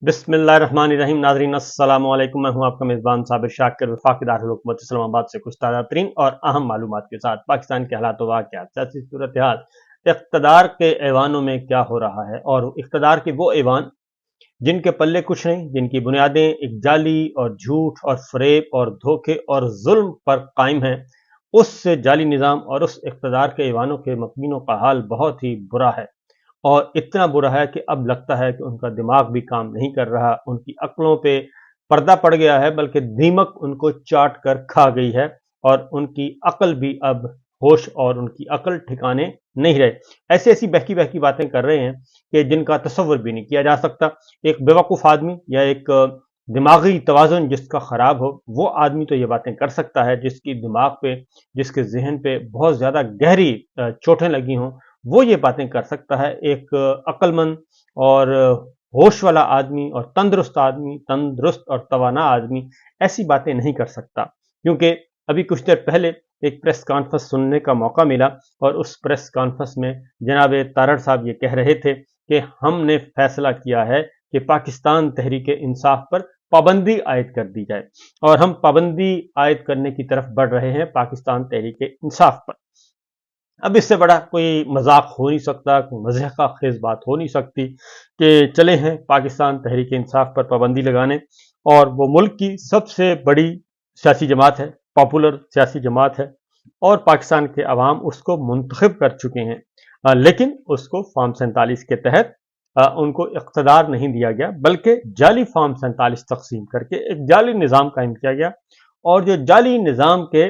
बिस्मिल्लाहिर्रहमानिर्रहीम। नाज़रीन अस्सलाम वालेकुम। मैं हूं आपका मेज़बान साबिर शाकिर, वफाकी दारुल हुकूमत इस्लामाबाद से कुछ ताज़ा तरीन और अहम मालूमात के साथ पाकिस्तान के हालात व वाक़यात, सियासी सूरत हाल, इक़्तिदार के ऐवानों में क्या हो रहा है और इक़्तिदार के वो ऐवान जिनके पल्ले कुछ नहीं, जिनकी बुनियादें एक जाली और झूठ और फ़रेब और धोखे और जुल्म पर कायम हैं, उस जाली निज़ाम और उस इक़्तिदार के ऐवानों के मकीनों का हाल बहुत ही बुरा है। और इतना बुरा है कि अब लगता है कि उनका दिमाग भी काम नहीं कर रहा, उनकी अक्लों पे पर्दा पड़ गया है, बल्कि दीमक उनको चाट कर खा गई है और उनकी अक्ल भी अब होश और उनकी अक्ल ठिकाने नहीं रहे। ऐसी ऐसी बहकी बहकी बातें कर रहे हैं कि जिनका तसव्वुर भी नहीं किया जा सकता। एक बेवकूफ़ आदमी या एक दिमागी तवाज़ुन जिसका ख़राब हो, वो आदमी तो ये बातें कर सकता है जिसकी दिमाग पे, जिसके जहन पे बहुत ज़्यादा गहरी चोटें लगी हों, वो ये बातें कर सकता है। एक अक्लमंद और होश वाला आदमी और तंदुरुस्त आदमी, तंदुरुस्त और तवाना आदमी ऐसी बातें नहीं कर सकता। क्योंकि अभी कुछ देर पहले एक प्रेस कॉन्फ्रेंस सुनने का मौका मिला और उस प्रेस कॉन्फ्रेंस में जनाब तारड़ साहब ये कह रहे थे कि हमने फैसला किया है कि पाकिस्तान तहरीक इंसाफ पर पाबंदी आयद कर दी जाए और हम पाबंदी आयद करने की तरफ बढ़ रहे हैं पाकिस्तान तहरीक इंसाफ पर। अब इससे बड़ा कोई मजाक हो नहीं सकता, कोई मज़ाक़ खेज़ बात हो नहीं सकती कि चले हैं पाकिस्तान तहरीक इंसाफ पर पाबंदी लगाने, और वो मुल्क की सबसे बड़ी सियासी जमात है, पॉपुलर सियासी जमात है और पाकिस्तान के अवाम उसको मुंतखब कर चुके हैं। लेकिन उसको फॉर्म 47 के तहत उनको इक़्तिदार नहीं दिया गया, बल्कि जाली फॉर्म 47 तक़सीम करके एक जाली निज़ाम कायम किया गया। और जो जाली निज़ाम के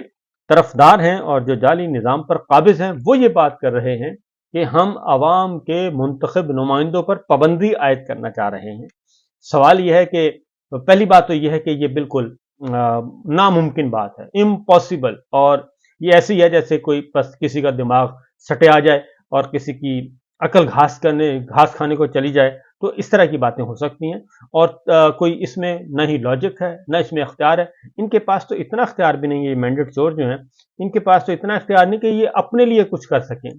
तरफदार हैं और जो जाली निज़ाम पर काबिज हैं, वो ये बात कर रहे हैं कि हम अवाम के मुंतखब नुमाइंदों पर पाबंदी आयद करना चाह रहे हैं। सवाल यह है कि पहली बात तो यह है कि ये बिल्कुल नामुमकिन बात है, इम्पॉसिबल। और ये ऐसी है जैसे कोई बस किसी का दिमाग सटे आ जाए और किसी की अकल घास खाने को चली जाए, तो इस तरह की बातें हो सकती हैं। और कोई इसमें न ही लॉजिक है, न इसमें इख्तियार है। इनके पास तो इतना इख्तियार भी नहीं है, ये मैंडेट चोर जो हैं, इनके पास तो इतना इख्तियार नहीं कि ये अपने लिए कुछ कर सकें।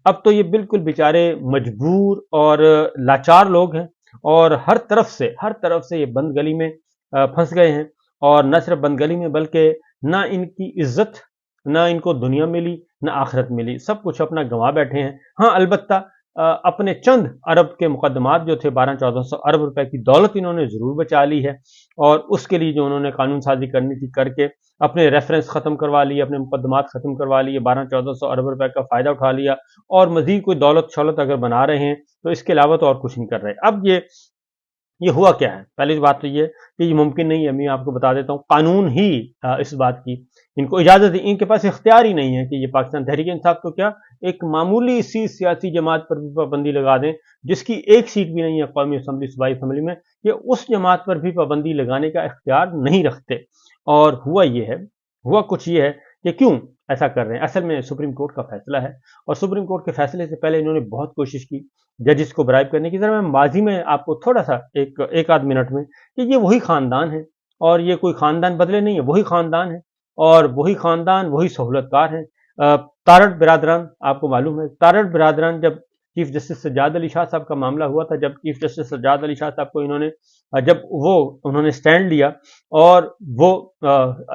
अब तो ये बिल्कुल बेचारे मजबूर और लाचार लोग हैं और हर तरफ से ये बंद गली में फंस गए हैं। और न सिर्फ बंद गली में, बल्कि ना इनकी इज्जत, ना इनको दुनिया मिली, ना आखिरत मिली, सब कुछ अपना गंवा बैठे हैं। हाँ, अलबत्ता अपने चंद अरब के मुकदमात जो थे, 1200-1400 अरब रुपए की दौलत इन्होंने जरूर बचा ली है और उसके लिए जो उन्होंने कानून साजी करनी थी करके अपने रेफरेंस खत्म करवा लिए, अपने मुकदमात खत्म करवा लिए, 1200-1400 अरब रुपए का फायदा उठा लिया और मजीद कोई दौलत शौलत अगर बना रहे हैं तो इसके अलावा तो और कुछ नहीं कर रहे। अब ये हुआ क्या है? पहली बात तो ये कि ये मुमकिन नहीं है। मैं आपको बता देता हूँ, कानून ही इस बात की इनको इजाजत, इनके पास इख्तियार ही नहीं है कि ये पाकिस्तान तहरीक इंसाफ तो क्या, एक मामूली सी सियासी जमात पर भी पाबंदी लगा दें जिसकी एक सीट भी नहीं है कौमी असम्बली, सूबाई असम्बली में, ये उस जमात पर भी पाबंदी लगाने का इख्तियार नहीं रखते। और हुआ कुछ ये है कि क्यों ऐसा कर रहे हैं। असल में सुप्रीम कोर्ट का फैसला है और सुप्रीम कोर्ट के फैसले से पहले इन्होंने बहुत कोशिश की जजिस को ब्राइब करने की। जरा मैं माजी में आपको थोड़ा सा एक आध मिनट में, कि ये वही खानदान है और ये कोई खानदान बदले नहीं है, वही खानदान है और वही खानदान, वही सहूलतकार है। तारड़ बिरादरान, आपको मालूम है, तारड़ बिरादरान जब चीफ जस्टिस सज्जाद अली शाह साहब का मामला हुआ था, जब चीफ जस्टिस सज्जाद अली शाह साहब को जब उन्होंने स्टैंड लिया और वो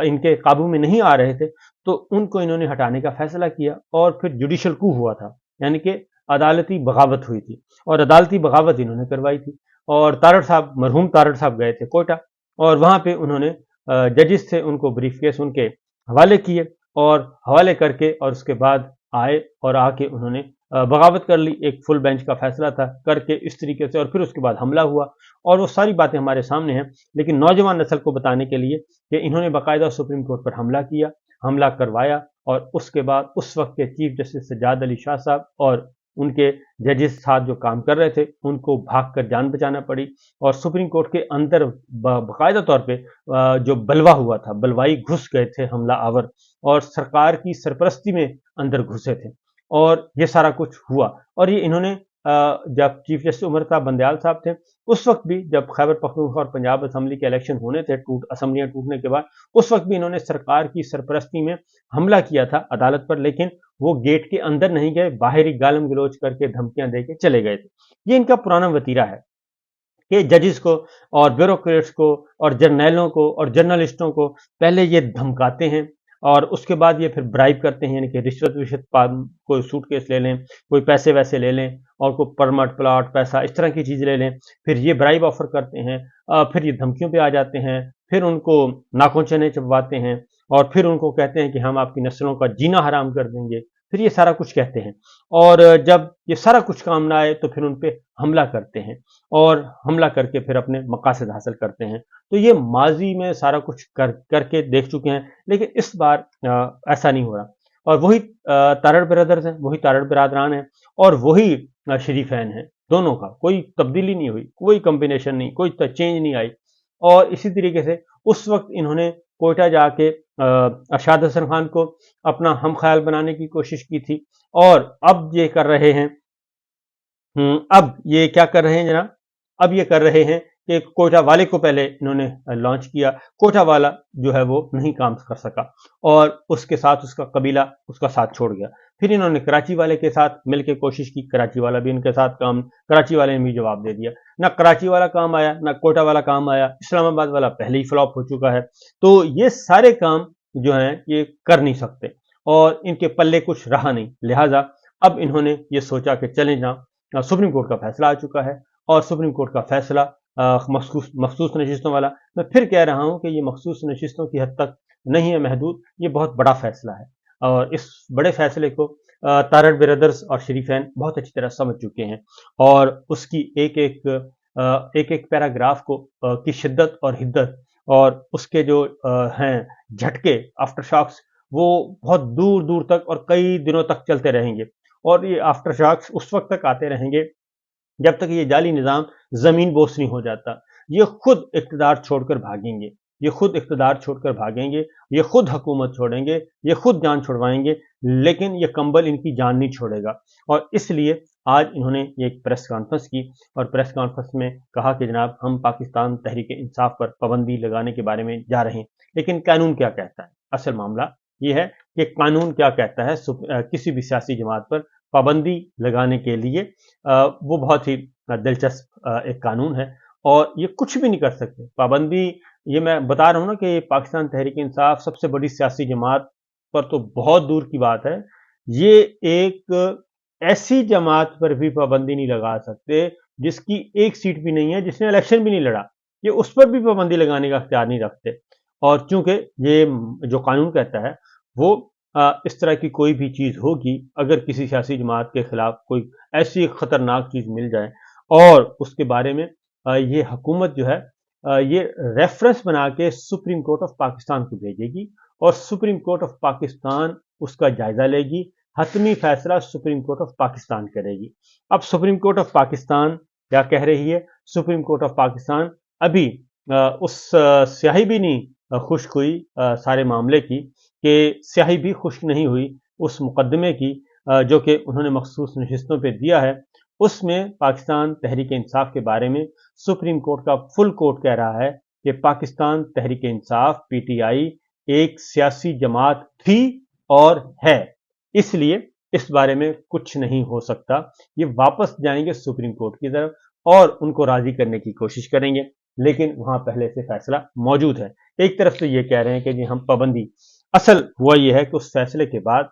इनके काबू में नहीं आ रहे थे, तो उनको इन्होंने हटाने का फैसला किया और फिर जुडिशल कू हुआ था, यानी कि अदालती बगावत हुई थी और अदालती बगावत इन्होंने करवाई थी। और तारड़ साहब, मरहूम तारड़ साहब गए थे कोयटा और वहां पे उन्होंने जजिस थे, उनको ब्रीफ केस उनके हवाले किए और हवाले करके और उसके बाद आए और आके उन्होंने बगावत कर ली। एक फुल बेंच का फैसला था करके इस तरीके से, और फिर उसके बाद हमला हुआ और वो सारी बातें हमारे सामने हैं। लेकिन नौजवान नस्ल को बताने के लिए कि इन्होंने बाकायदा सुप्रीम कोर्ट पर हमला किया, हमला करवाया और उसके बाद उस वक्त के चीफ जस्टिस सज्जाद अली शाह साहब और उनके जजेस साथ जो काम कर रहे थे उनको भागकर जान बचाना पड़ी और सुप्रीम कोर्ट के अंदर बाकायदा तौर पे जो बलवा हुआ था, बलवाई घुस गए थे हमला आवर और सरकार की सरपरस्ती में अंदर घुसे थे और ये सारा कुछ हुआ। और ये इन्होंने जब चीफ जस्टिस उमर साहब बंदयाल साहब थे, उस वक्त भी जब खैबर पख्तूनख्वा और पंजाब असम्बली के इलेक्शन होने थे, असम्बलियां टूटने के बाद, उस वक्त भी इन्होंने सरकार की सरपरस्ती में हमला किया था अदालत पर, लेकिन वो गेट के अंदर नहीं गए, बाहर ही गालम गलोच करके धमकियां देके चले गए थे। ये इनका पुराना वतीरा है। کہ जजेस को और ब्यूरोक्रेट्स को और जर्नैलों को और जर्नलिस्टों को पहले ये धमकाते हैं और उसके बाद ये फिर ब्राइब करते हैं, यानी कि रिश्वत कोई सूटकेस ले लें, कोई पैसे वैसे ले लें और कोई परमट प्लॉट पैसा इस तरह की चीज़ ले लें, फिर ये ब्राइब ऑफर करते हैं, फिर ये धमकियों पे आ जाते हैं, फिर उनको नाकों चने चबवाते हैं और फिर उनको कहते हैं कि हम आपकी नस्लों का जीना हराम कर देंगे, फिर ये सारा कुछ कहते हैं। और जब ये सारा कुछ काम ना आए तो फिर उन पे हमला करते हैं और हमला करके फिर अपने मकासद हासिल करते हैं। तो ये माजी में सारा कुछ करके देख चुके हैं, लेकिन इस बार ऐसा नहीं हो रहा। और वही तारड़ ब्रदर्स हैं, वही तारड़ बिरादरान हैं और वही शरीफैन हैं, दोनों का कोई तब्दीली नहीं हुई, कोई कॉम्बिनेशन नहीं, कोई चेंज नहीं आई। और इसी तरीके से उस वक्त इन्होंने कोयटा जाके अरशाद हसन खान को अपना हम ख्याल बनाने की कोशिश की थी और अब ये कर रहे हैं। अब ये क्या कर रहे हैं जनाब, अब ये कर रहे हैं कि कोयटा वाले को पहले इन्होंने लॉन्च किया, कोयटा वाला जो है वो नहीं काम कर सका और उसके साथ उसका कबीला उसका साथ छोड़ गया। फिर इन्होंने कराची वाले के साथ मिलकर कोशिश की, कराची वाला भी इनके साथ काम, कराची वाले ने भी जवाब दे दिया। ना कराची वाला काम आया, ना कोयटा वाला काम आया, इस्लामाबाद वाला पहले ही फ्लॉप हो चुका है। तो ये सारे काम जो हैं ये कर नहीं सकते और इनके पल्ले कुछ रहा नहीं, लिहाजा अब इन्होंने ये सोचा कि चलें जनाब, सुप्रीम कोर्ट का फैसला आ चुका है और सुप्रीम कोर्ट का फैसला मखसूस नशिस्तों वाला, मैं फिर कह रहा हूं कि ये मखसूस नशिस्तों की हद तक नहीं है महदूद, ये बहुत बड़ा फैसला है और इस बड़े फैसले को तारड़ ब्रदर्स और शरीफैन बहुत अच्छी तरह समझ चुके हैं और उसकी एक एक पैराग्राफ को की शिद्दत और हिद्दत और उसके जो हैं झटके आफ्टर शॉक्स, वो बहुत दूर दूर तक और कई दिनों तक चलते रहेंगे और ये आफ्टर शॉक्स उस वक्त तक आते रहेंगे जब तक ये जाली निज़ाम ज़मीन बोस नहीं हो जाता। ये खुद इक़्तिदार छोड़कर भागेंगे, ये खुद इक़्तिदार छोड़कर भागेंगे, ये खुद हुकूमत छोड़ेंगे, ये खुद जान छुड़वाएंगे, लेकिन ये कंबल इनकी जान नहीं छोड़ेगा। और इसलिए आज इन्होंने ये एक प्रेस कॉन्फ्रेंस की और प्रेस कॉन्फ्रेंस में कहा कि जनाब हम पाकिस्तान तहरीक इंसाफ पर पाबंदी लगाने के बारे में जा रहे हैं, लेकिन कानून क्या कहता है? असल मामला ये है कि कानून क्या कहता है किसी भी सियासी जमात पर पाबंदी लगाने के लिए। वो बहुत ही दिलचस्प एक कानून है और ये कुछ भी नहीं कर सकते पाबंदी। ये मैं बता रहा हूँ ना कि पाकिस्तान तहरीक इंसाफ सबसे बड़ी सियासी जमात पर तो बहुत दूर की बात है, ये एक ऐसी जमात पर भी पाबंदी नहीं लगा सकते जिसकी एक सीट भी नहीं है, जिसने इलेक्शन भी नहीं लड़ा, ये उस पर भी पाबंदी लगाने का अख्तियार नहीं रखते। और चूंकि ये जो कानून कहता है वो इस तरह की कोई भी चीज़ होगी, अगर किसी सियासी जमात के खिलाफ कोई ऐसी खतरनाक चीज़ मिल जाए और उसके बारे में ये हुकूमत जो है ये रेफरेंस बना के सुप्रीम कोर्ट ऑफ पाकिस्तान को भेजेगी और सुप्रीम कोर्ट ऑफ पाकिस्तान उसका जायजा लेगी, हतमी फैसला सुप्रीम कोर्ट ऑफ पाकिस्तान करेगी। अब सुप्रीम कोर्ट ऑफ पाकिस्तान क्या कह रही है? सुप्रीम कोर्ट ऑफ पाकिस्तान अभी उस स्याही भी नहीं खुश्क हुई सारे मामले की, कि स्याही भी खुश्क नहीं हुई उस मुकदमे की जो कि उन्होंने मखसूस नशिस्तों पे दिया है। उसमें पाकिस्तान तहरीक इंसाफ के बारे में सुप्रीम कोर्ट का फुल कोर्ट कह रहा है कि पाकिस्तान तहरीक इंसाफ पीटीआई एक सियासी जमात थी और है, इसलिए इस बारे में कुछ नहीं हो सकता। ये वापस जाएंगे सुप्रीम कोर्ट की तरफ और उनको राजी करने की कोशिश करेंगे, लेकिन वहां पहले से फैसला मौजूद है। एक तरफ से ये कह रहे हैं कि जी हम पाबंदी, असल हुआ यह है कि उस फैसले के बाद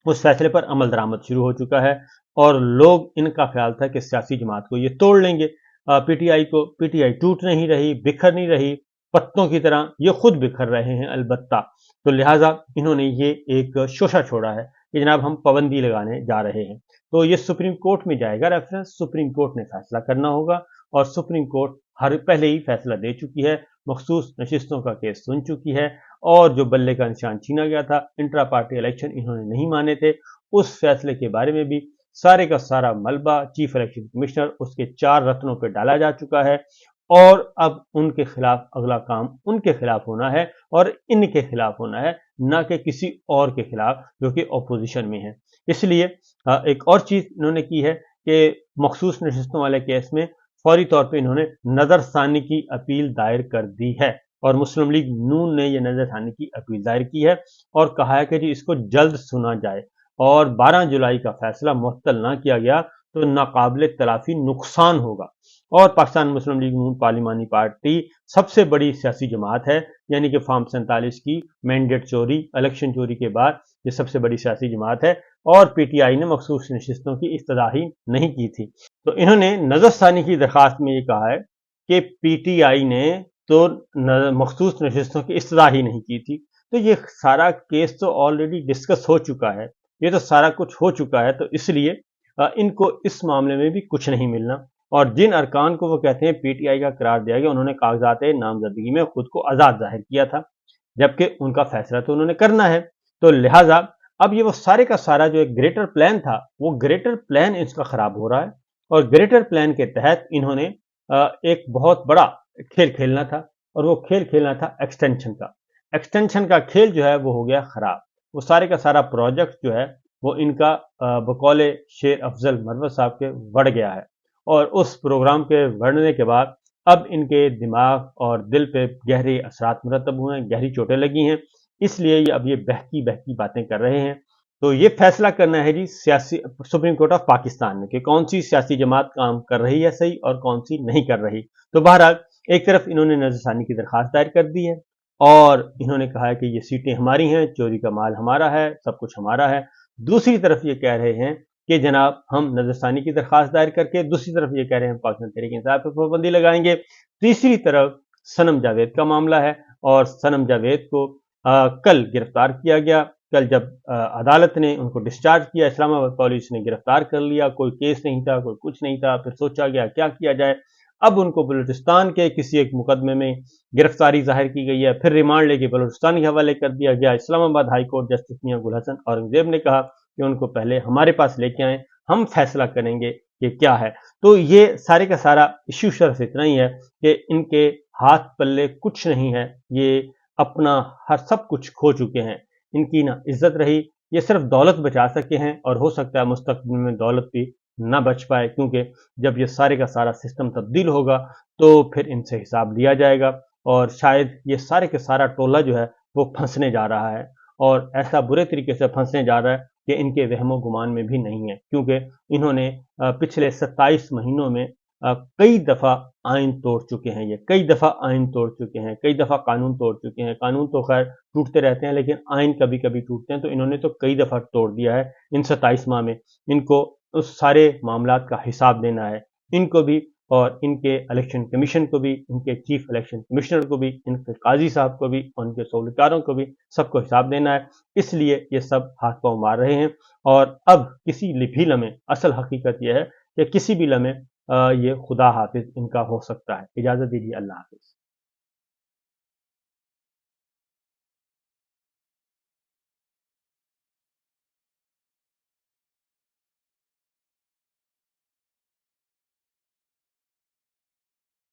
उस फैसले पर अमल दरामद शुरू हो चुका है और लोग, इनका ख्याल था कि सियासी जमात को ये तोड़ लेंगे, पीटीआई टूट नहीं रही, बिखर नहीं रही, पत्तों की तरह ये खुद बिखर रहे हैं अलबत्ता। तो लिहाजा इन्होंने ये एक शोशा छोड़ा है कि जनाब हम पाबंदी लगाने जा रहे हैं। तो ये सुप्रीम कोर्ट में जाएगा रेफरेंस, सुप्रीम कोर्ट ने फैसला करना होगा और सुप्रीम कोर्ट पहले ही फैसला दे चुकी है, मखसूस नशिस्तों का केस सुन चुकी है और जो बल्ले का निशान छीना गया था, इंट्रा पार्टी इलेक्शन इन्होंने नहीं माने थे, उस फैसले के बारे में भी सारे का सारा मलबा चीफ इलेक्शन कमिश्नर उसके 4 रत्नों पर डाला जा चुका है और अब उनके खिलाफ अगला काम उनके खिलाफ होना है और इनके खिलाफ होना है, ना कि किसी और के खिलाफ जो कि अपोजिशन में है। इसलिए एक और चीज इन्होंने की है कि मखसूस नशिस्तों वाले केस में फौरी तौर पे इन्होंने नजरसानी की अपील दायर कर दी है और मुस्लिम लीग नून ने यह नजरसानी की अपील दायर की है और कहा है कि जी इसको जल्द सुना जाए और 12 जुलाई का फैसला मुअत्तल ना किया गया तो नाकाबिले तलाफी नुकसान होगा। اور پاکستان مسلم لیگ نون پارلیمانی پارٹی سب سے بڑی سیاسی جماعت ہے، یعنی کہ فارم 47 کی مینڈیٹ چوری، الیکشن چوری کے بعد یہ سب سے بڑی سیاسی جماعت ہے، اور پی ٹی آئی نے مخصوص نشستوں کی افتتاحی نہیں کی تھی۔ تو انہوں نے نظر ثانی کی درخواست میں یہ کہا ہے کہ پی ٹی آئی نے تو مخصوص نشستوں کی افتتاح ہی نہیں کی تھی۔ تو یہ سارا کیس تو آلریڈی ڈسکس ہو چکا ہے، یہ تو سارا کچھ ہو چکا ہے، تو اس لیے ان کو اس معاملے میں بھی کچھ نہیں ملنا، اور جن ارکان کو وہ کہتے ہیں پی ٹی آئی کا قرار دیا گیا، انہوں نے کاغذات نامزدگی میں خود کو آزاد ظاہر کیا تھا، جبکہ ان کا فیصلہ تو انہوں نے کرنا ہے۔ تو لہٰذا اب یہ وہ سارے کا سارا جو ایک گریٹر پلان تھا، وہ گریٹر پلان اس کا خراب ہو رہا ہے، اور گریٹر پلان کے تحت انہوں نے ایک بہت بڑا کھیل کھیلنا تھا، اور وہ کھیل کھیلنا تھا ایکسٹینشن کا کھیل جو ہے وہ ہو گیا خراب۔ وہ سارے کا سارا پروجیکٹ جو ہے وہ ان کا بقول شیر افضل مروت صاحب کے بڑھ گیا ہے، اور اس پروگرام کے بڑھنے کے بعد اب ان کے دماغ اور دل پہ گہرے اثرات مرتب ہوئے ہیں، گہری چوٹیں لگی ہیں، اس لیے یہ اب یہ بہکی باتیں کر رہے ہیں۔ تو یہ فیصلہ کرنا ہے جی سیاسی سپریم کورٹ آف پاکستان نے کہ کون سی سیاسی جماعت کام کر رہی ہے صحیح اور کون سی نہیں کر رہی۔ تو بہرحال ایک طرف انہوں نے نظر ثانی کی درخواست دائر کر دی ہے، اور انہوں نے کہا ہے کہ یہ سیٹیں ہماری ہیں، چوری کا مال ہمارا ہے، سب کچھ ہمارا ہے۔ دوسری طرف یہ کہہ رہے ہیں کہ جناب ہم نظر ثانی کی درخواست دائر کر کے، دوسری طرف یہ کہہ رہے ہیں پاکستان تحریک انصاف پر پابندی لگائیں گے، تیسری طرف صنم جاوید کا معاملہ ہے، اور صنم جاوید کو کل گرفتار کیا گیا۔ کل جب عدالت نے ان کو ڈسچارج کیا، اسلام آباد پولیس نے گرفتار کر لیا، کوئی کیس نہیں تھا، کوئی کچھ نہیں تھا، پھر سوچا گیا کیا کیا جائے، اب ان کو بلوچستان کے کسی ایک مقدمے میں گرفتاری ظاہر کی گئی ہے، پھر ریمانڈ لے کے بلوچستان کے حوالے کر دیا گیا۔ اسلام آباد ہائی کورٹ جسٹس میاں گل حسن اورنگزیب نے کہا کہ ان کو پہلے ہمارے پاس لے کے آئیں، ہم فیصلہ کریں گے کہ کیا ہے۔ تو یہ سارے کا سارا ایشو صرف اتنا ہی ہے کہ ان کے ہاتھ پلے کچھ نہیں ہے، یہ اپنا ہر سب کچھ کھو چکے ہیں، ان کی نہ عزت رہی، یہ صرف دولت بچا سکے ہیں، اور ہو سکتا ہے مستقبل میں دولت بھی نہ بچ پائے، کیونکہ جب یہ سارے کا سارا سسٹم تبدیل ہوگا تو پھر ان سے حساب لیا جائے گا، اور شاید یہ سارے کا سارا ٹولہ جو ہے وہ پھنسنے جا رہا ہے، اور ایسا برے طریقے سے پھنسنے جا رہا ہے کہ ان کے وہم و گمان میں بھی نہیں ہے، کیونکہ انہوں نے پچھلے 27 مہینوں میں کئی دفعہ آئین توڑ چکے ہیں، یہ کئی دفعہ آئین توڑ چکے ہیں، کئی دفعہ قانون توڑ چکے ہیں۔ قانون تو خیر ٹوٹتے رہتے ہیں، لیکن آئین کبھی کبھی ٹوٹتے ہیں، تو انہوں نے تو کئی دفعہ توڑ دیا ہے ان 27 ماہ میں۔ ان کو اس سارے معاملات کا حساب دینا ہے، ان کو بھی، اور ان کے الیکشن کمیشن کو بھی، ان کے چیف الیکشن کمشنر کو بھی، ان کے قاضی صاحب کو بھی، ان کے سہولتکاروں کو بھی، سب کو حساب دینا ہے۔ اس لیے یہ سب ہاتھ پاؤں مار رہے ہیں، اور اب کسی بھی لمحے اصل حقیقت یہ ہے کہ کسی بھی لمحے یہ خدا حافظ ان کا ہو سکتا ہے۔ اجازت دیجیے، اللہ حافظ۔